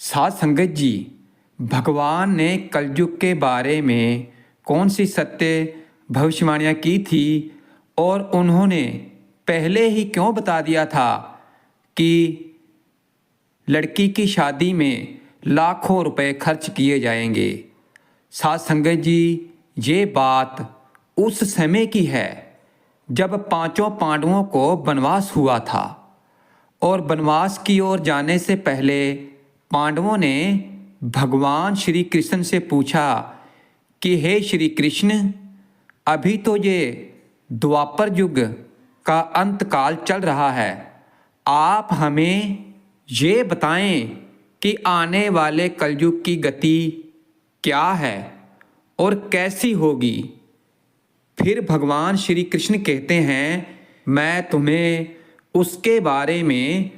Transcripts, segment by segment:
साध संगत जी, भगवान ने कलयुग के बारे में कौन सी सत्य भविष्यवाणियाँ की थी और उन्होंने पहले ही क्यों बता दिया था कि लड़की की शादी में लाखों रुपए खर्च किए जाएंगे। साध संगत जी, ये बात उस समय की है जब पांचों पांडवों को वनवास हुआ था और वनवास की ओर जाने से पहले पांडवों ने भगवान श्री कृष्ण से पूछा कि हे श्री कृष्ण, अभी तो ये द्वापर युग का अंत काल चल रहा है, आप हमें ये बताएं कि आने वाले कलयुग की गति क्या है और कैसी होगी। फिर भगवान श्री कृष्ण कहते हैं, मैं तुम्हें उसके बारे में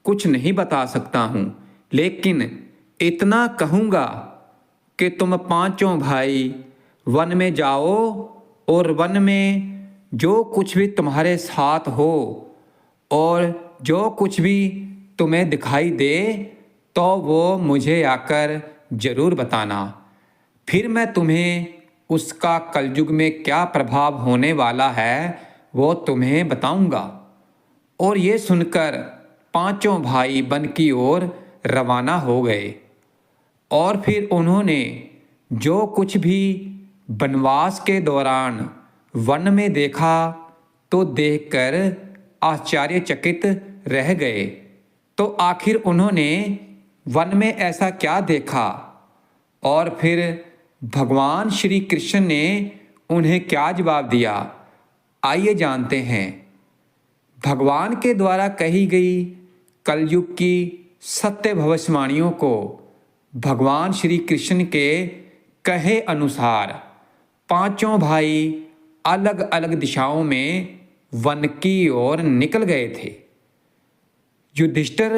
कुछ नहीं बता सकता हूँ, लेकिन इतना कहूँगा कि तुम पांचों भाई वन में जाओ और वन में जो कुछ भी तुम्हारे साथ हो और जो कुछ भी तुम्हें दिखाई दे तो वो मुझे आकर जरूर बताना। फिर मैं तुम्हें उसका कलयुग में क्या प्रभाव होने वाला है वो तुम्हें बताऊंगा। और ये सुनकर पांचों भाई वन की ओर रवाना हो गए और फिर उन्होंने जो कुछ भी वनवास के दौरान वन में देखा तो देखकर आश्चर्यचकित रह गए। तो आखिर उन्होंने वन में ऐसा क्या देखा और फिर भगवान श्री कृष्ण ने उन्हें क्या जवाब दिया, आइए जानते हैं। भगवान के द्वारा कही गई कलयुग की सत्य भविष्यवाणियों को भगवान श्री कृष्ण के कहे अनुसार पांचों भाई अलग अलग दिशाओं में वन की ओर निकल गए थे। युधिष्ठिर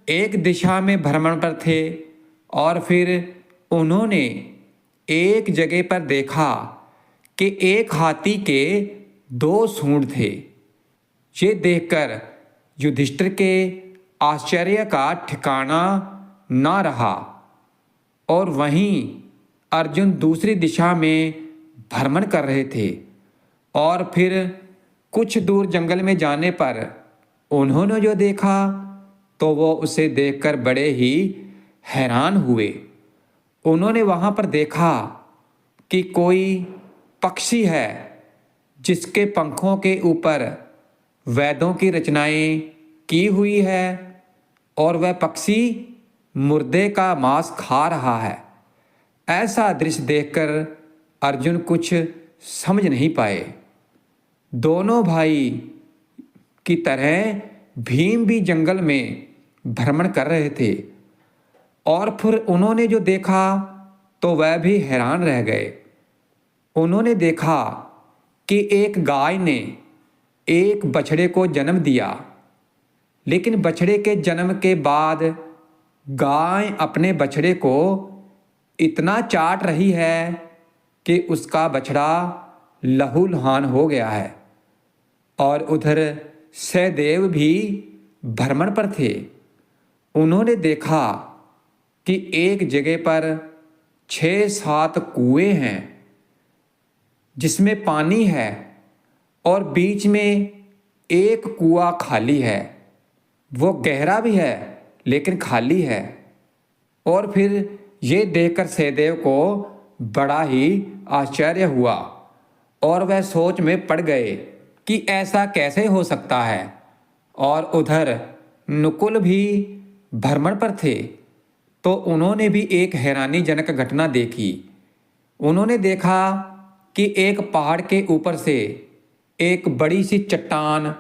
एक दिशा में भ्रमण पर थे और फिर उन्होंने एक जगह पर देखा कि एक हाथी के दो सूंड थे। ये देखकर युधिष्ठिर के आश्चर्य का ठिकाना न रहा। और वहीं अर्जुन दूसरी दिशा में भ्रमण कर रहे थे और फिर कुछ दूर जंगल में जाने पर उन्होंने जो देखा तो वो उसे देखकर बड़े ही हैरान हुए। उन्होंने वहाँ पर देखा कि कोई पक्षी है जिसके पंखों के ऊपर वेदों की रचनाएं की हुई है और वह पक्षी मुर्दे का मांस खा रहा है। ऐसा दृश्य देखकर अर्जुन कुछ समझ नहीं पाए। दोनों भाई की तरह भीम भी जंगल में भ्रमण कर रहे थे और फिर उन्होंने जो देखा तो वह भी हैरान रह गए। उन्होंने देखा कि एक गाय ने एक बछड़े को जन्म दिया, लेकिन बछड़े के जन्म के बाद गाय अपने बछड़े को इतना चाट रही है कि उसका बछड़ा लहूलुहान हो गया है। और उधर सहदेव भी भ्रमण पर थे। उन्होंने देखा कि एक जगह पर 6-7 कुएं हैं जिसमें पानी है और बीच में एक कुआं खाली है। वो गहरा भी है लेकिन खाली है। और फिर ये देखकर सहदेव को बड़ा ही आश्चर्य हुआ और वह सोच में पड़ गए कि ऐसा कैसे हो सकता है। और उधर नकुल भी भ्रमण पर थे तो उन्होंने भी एक हैरानीजनक घटना देखी। उन्होंने देखा कि एक पहाड़ के ऊपर से एक बड़ी सी चट्टान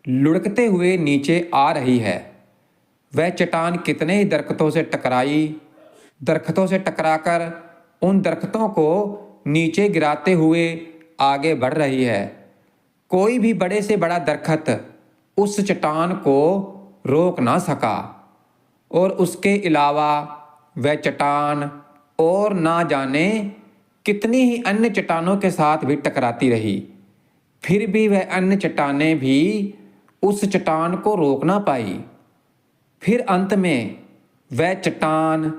लुढ़कते हुए नीचे आ रही है। वह चट्टान कितने ही दरख्तों से टकराकर उन दरख्तों को नीचे गिराते हुए आगे बढ़ रही है। कोई भी बड़े से बड़ा दरख्त उस चट्टान को रोक ना सका और उसके अलावा वह चट्टान और ना जाने कितनी ही अन्य चट्टानों के साथ भी टकराती रही। फिर भी वह अन्य चट्टानें भी उस चट्टान को रोक ना पाई। फिर अंत में वह चट्टान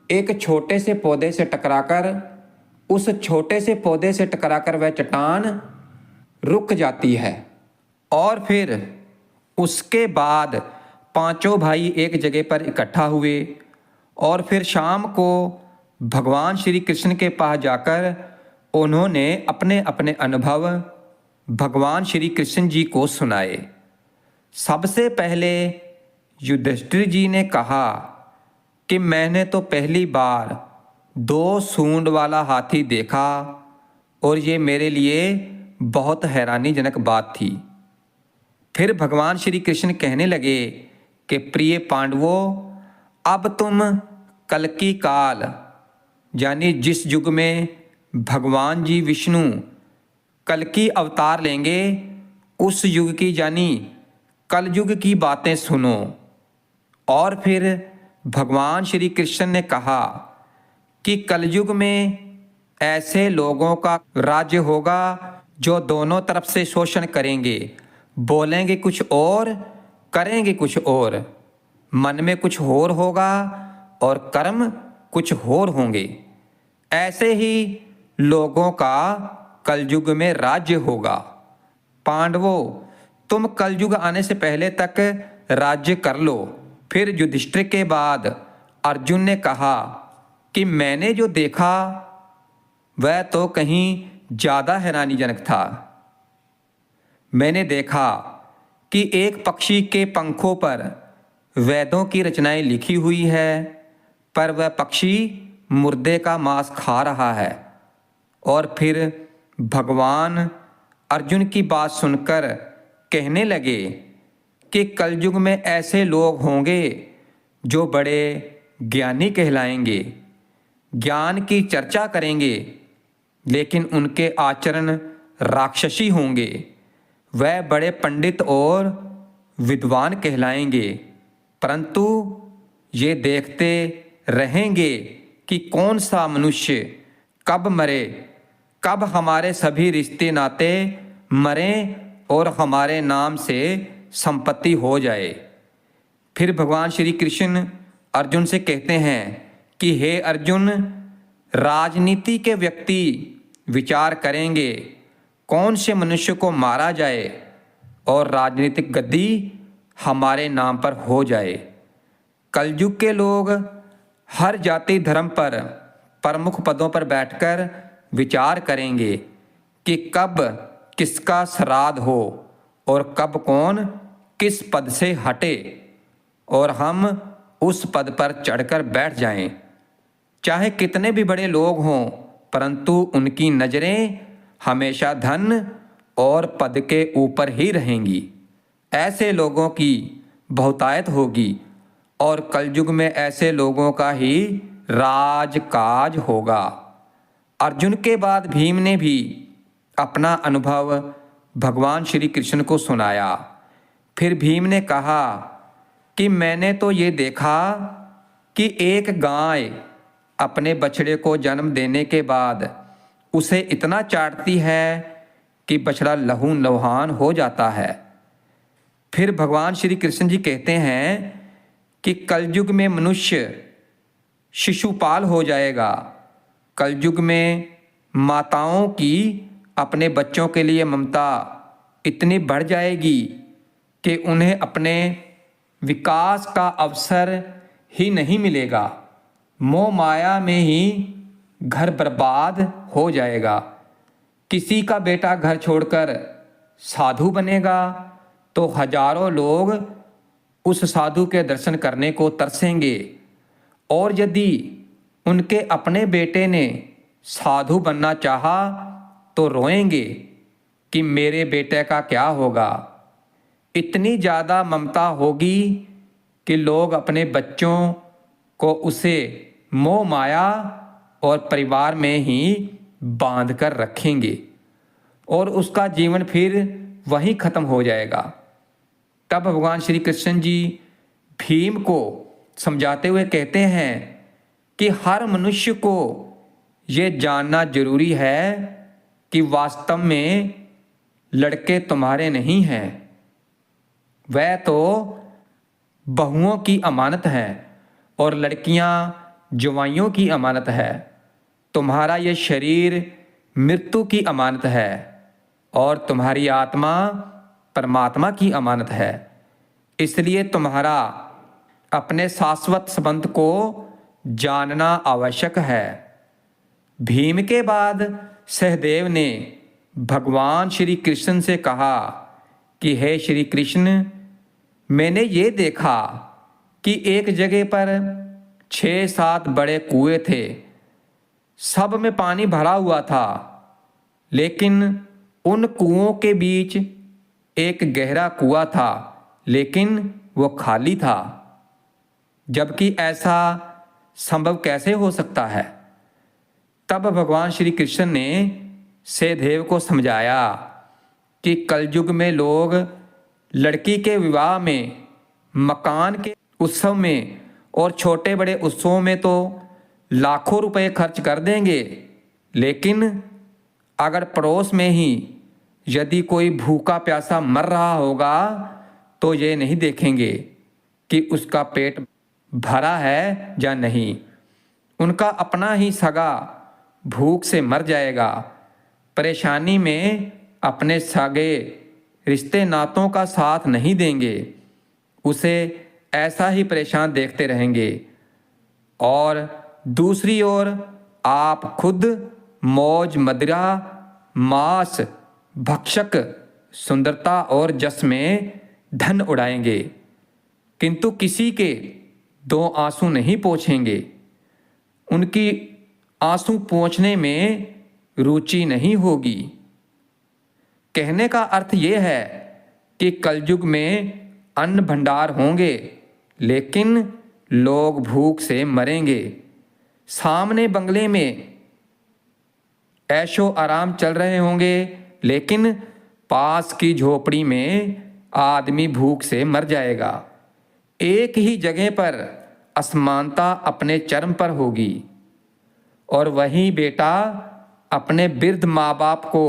एक छोटे से पौधे से टकराकर उस छोटे से पौधे से टकराकर वह चट्टान रुक जाती है। और फिर उसके बाद पांचों भाई एक जगह पर इकट्ठा हुए और फिर शाम को भगवान श्री कृष्ण के पास जाकर उन्होंने अपने अपने अनुभव भगवान श्री कृष्ण जी को सुनाए। सबसे पहले युधिष्ठिर जी ने कहा कि मैंने तो पहली बार 2 सूंड वाला हाथी देखा और ये मेरे लिए बहुत हैरानीजनक बात थी। फिर भगवान श्री कृष्ण कहने लगे कि प्रिय पांडवों, अब तुम कल्कि काल यानी जिस युग में भगवान जी विष्णु कल्कि अवतार लेंगे उस युग की यानी कलयुग की बातें सुनो। और फिर भगवान श्री कृष्ण ने कहा कि कलयुग में ऐसे लोगों का राज्य होगा जो दोनों तरफ से शोषण करेंगे, बोलेंगे कुछ और करेंगे कुछ और, मन में कुछ और होगा और कर्म कुछ और होंगे। ऐसे ही लोगों का कलयुग में राज्य होगा। पांडवों, तुम कलयुग आने से पहले तक राज्य कर लो। फिर युधिष्ठिर के बाद अर्जुन ने कहा कि मैंने जो देखा वह तो कहीं ज़्यादा हैरानीजनक था। मैंने देखा कि एक पक्षी के पंखों पर वेदों की रचनाएं लिखी हुई है, पर वह पक्षी मुर्दे का मांस खा रहा है। और फिर भगवान अर्जुन की बात सुनकर कहने लगे कि कलयुग में ऐसे लोग होंगे जो बड़े ज्ञानी कहलाएंगे, ज्ञान की चर्चा करेंगे, लेकिन उनके आचरण राक्षसी होंगे। वह बड़े पंडित और विद्वान कहलाएंगे, परंतु ये देखते रहेंगे कि कौन सा मनुष्य कब मरे, कब हमारे सभी रिश्ते नाते मरें और हमारे नाम से संपत्ति हो जाए। फिर भगवान श्री कृष्ण अर्जुन से कहते हैं कि हे अर्जुन, राजनीति के व्यक्ति विचार करेंगे कौन से मनुष्य को मारा जाए और राजनीतिक गद्दी हमारे नाम पर हो जाए। कलयुग के लोग हर जाति धर्म पर प्रमुख पदों पर बैठकर विचार करेंगे कि कब किसका श्राद्ध हो और कब कौन किस पद से हटे और हम उस पद पर चढ़कर बैठ जाएं। चाहे कितने भी बड़े लोग हों, परंतु उनकी नज़रें हमेशा धन और पद के ऊपर ही रहेंगी। ऐसे लोगों की बहुतायत होगी और कलयुग में ऐसे लोगों का ही राजकाज होगा। अर्जुन के बाद भीम ने भी अपना अनुभव भगवान श्री कृष्ण को सुनाया। फिर भीम ने कहा कि मैंने तो ये देखा कि एक गाय अपने बछड़े को जन्म देने के बाद उसे इतना चाटती है कि बछड़ा लहू लुहान हो जाता है। फिर भगवान श्री कृष्ण जी कहते हैं कि कलयुग में मनुष्य शिशुपाल हो जाएगा। कलयुग में माताओं की अपने बच्चों के लिए ममता इतनी बढ़ जाएगी कि उन्हें अपने विकास का अवसर ही नहीं मिलेगा। मोह माया में ही घर बर्बाद हो जाएगा। किसी का बेटा घर छोड़कर साधु बनेगा तो हजारों लोग उस साधु के दर्शन करने को तरसेंगे, और यदि उनके अपने बेटे ने साधु बनना चाहा तो रोएंगे कि मेरे बेटे का क्या होगा। इतनी ज़्यादा ममता होगी कि लोग अपने बच्चों को उसे मोह माया और परिवार में ही बांध कर रखेंगे और उसका जीवन फिर वहीं खत्म हो जाएगा। तब भगवान श्री कृष्ण जी भीम को समझाते हुए कहते हैं कि हर मनुष्य को ये जानना जरूरी है कि वास्तव में लड़के तुम्हारे नहीं हैं, वह तो बहुओं की अमानत है और लड़कियां जवाइयों की अमानत है। तुम्हारा ये शरीर मृत्यु की अमानत है और तुम्हारी आत्मा परमात्मा की अमानत है। इसलिए तुम्हारा अपने शाश्वत संबंध को जानना आवश्यक है। भीम के बाद सहदेव ने भगवान श्री कृष्ण से कहा कि हे श्री कृष्ण, मैंने ये देखा कि एक जगह पर 6-7 बड़े कुएं थे। सब में पानी भरा हुआ था, लेकिन उन कुओं के बीच एक गहरा कुआं था, लेकिन वो खाली था। जबकि ऐसा संभव कैसे हो सकता है? तब भगवान श्री कृष्ण ने सहदेव को समझाया कि कलयुग में लोग लड़की के विवाह में, मकान के उत्सव में और छोटे बड़े उत्सवों में तो लाखों रुपए खर्च कर देंगे, लेकिन अगर पड़ोस में ही यदि कोई भूखा प्यासा मर रहा होगा तो ये नहीं देखेंगे कि उसका पेट भरा है या नहीं। उनका अपना ही सगा भूख से मर जाएगा। परेशानी में अपने सगे रिश्ते नातों का साथ नहीं देंगे, उसे ऐसा ही परेशान देखते रहेंगे। और दूसरी ओर आप खुद मौज मदिरा, मांस, भक्षक, सुंदरता और जस में धन उड़ाएंगे, किंतु किसी के 2 आंसू नहीं पोंछेंगे। उनकी आंसू पोंछने में रुचि नहीं होगी। कहने का अर्थ यह है कि कलयुग में अन्न भंडार होंगे, लेकिन लोग भूख से मरेंगे। सामने बंगले में ऐशो आराम चल रहे होंगे, लेकिन पास की झोपड़ी में आदमी भूख से मर जाएगा। एक ही जगह पर असमानता अपने चरम पर होगी और वही बेटा अपने वृद्ध माँ बाप को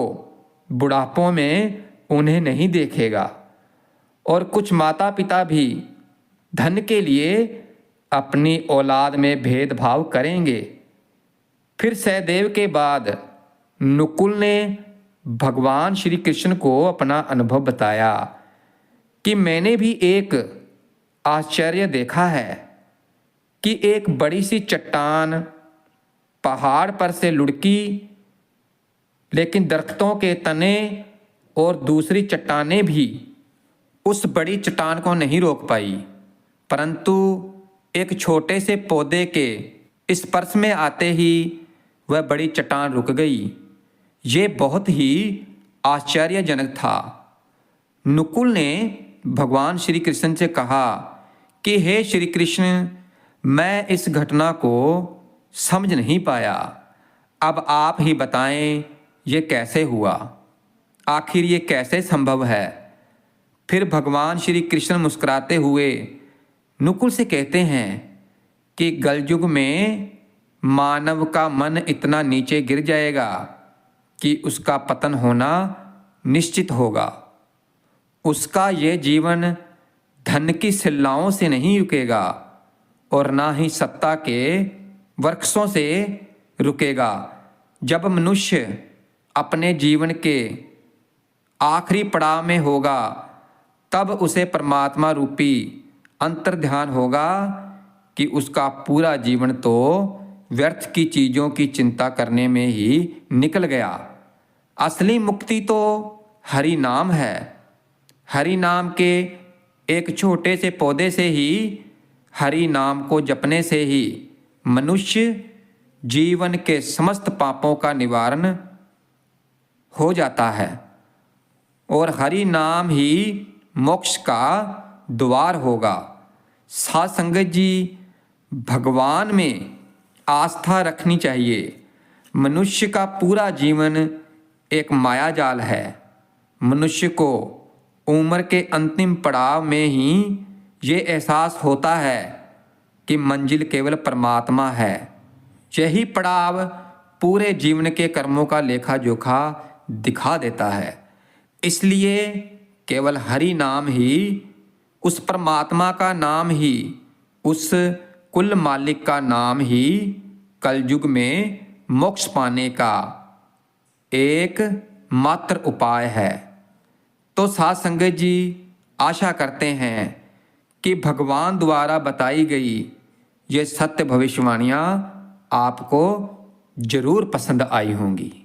बुढ़ापों में उन्हें नहीं देखेगा। और कुछ माता पिता भी धन के लिए अपनी औलाद में भेदभाव करेंगे। फिर सहदेव के बाद नकुल ने भगवान श्री कृष्ण को अपना अनुभव बताया कि मैंने भी एक आश्चर्य देखा है कि एक बड़ी सी चट्टान पहाड़ पर से लुढ़की, लेकिन दरख्तों के तने और दूसरी चट्टानें भी उस बड़ी चट्टान को नहीं रोक पाई, परंतु एक छोटे से पौधे के स्पर्श में आते ही वह बड़ी चट्टान रुक गई। ये बहुत ही आश्चर्यजनक था। नकुल ने भगवान श्री कृष्ण से कहा कि हे श्री कृष्ण, मैं इस घटना को समझ नहीं पाया। अब आप ही बताएं ये कैसे हुआ, आखिर ये कैसे संभव है? फिर भगवान श्री कृष्ण मुस्कुराते हुए नकुल से कहते हैं कि कलयुग में मानव का मन इतना नीचे गिर जाएगा कि उसका पतन होना निश्चित होगा। उसका ये जीवन धन की सिल्लाओं से नहीं रुकेगा और ना ही सत्ता के वृक्षों से रुकेगा। जब मनुष्य अपने जीवन के आखिरी पड़ाव में होगा, तब उसे परमात्मा रूपी अंतर्ध्यान होगा कि उसका पूरा जीवन तो व्यर्थ की चीज़ों की चिंता करने में ही निकल गया। असली मुक्ति तो हरि नाम है। हरि नाम के एक छोटे से पौधे से ही, हरि नाम को जपने से ही मनुष्य जीवन के समस्त पापों का निवारण हो जाता है और हरि नाम ही मोक्ष का द्वार होगा। साध संगत जी, भगवान में आस्था रखनी चाहिए। मनुष्य का पूरा जीवन एक मायाजाल है। मनुष्य को उम्र के अंतिम पड़ाव में ही ये एहसास होता है कि मंजिल केवल परमात्मा है। यही पड़ाव पूरे जीवन के कर्मों का लेखा जोखा दिखा देता है। इसलिए केवल हरि नाम ही, उस परमात्मा का नाम ही उस कुल मालिक का नाम ही कलयुग में मोक्ष पाने का एक मात्र उपाय है। तो साध संगत जी, आशा करते हैं कि भगवान द्वारा बताई गई ये सत्य भविष्यवाणियाँ आपको जरूर पसंद आई होंगी।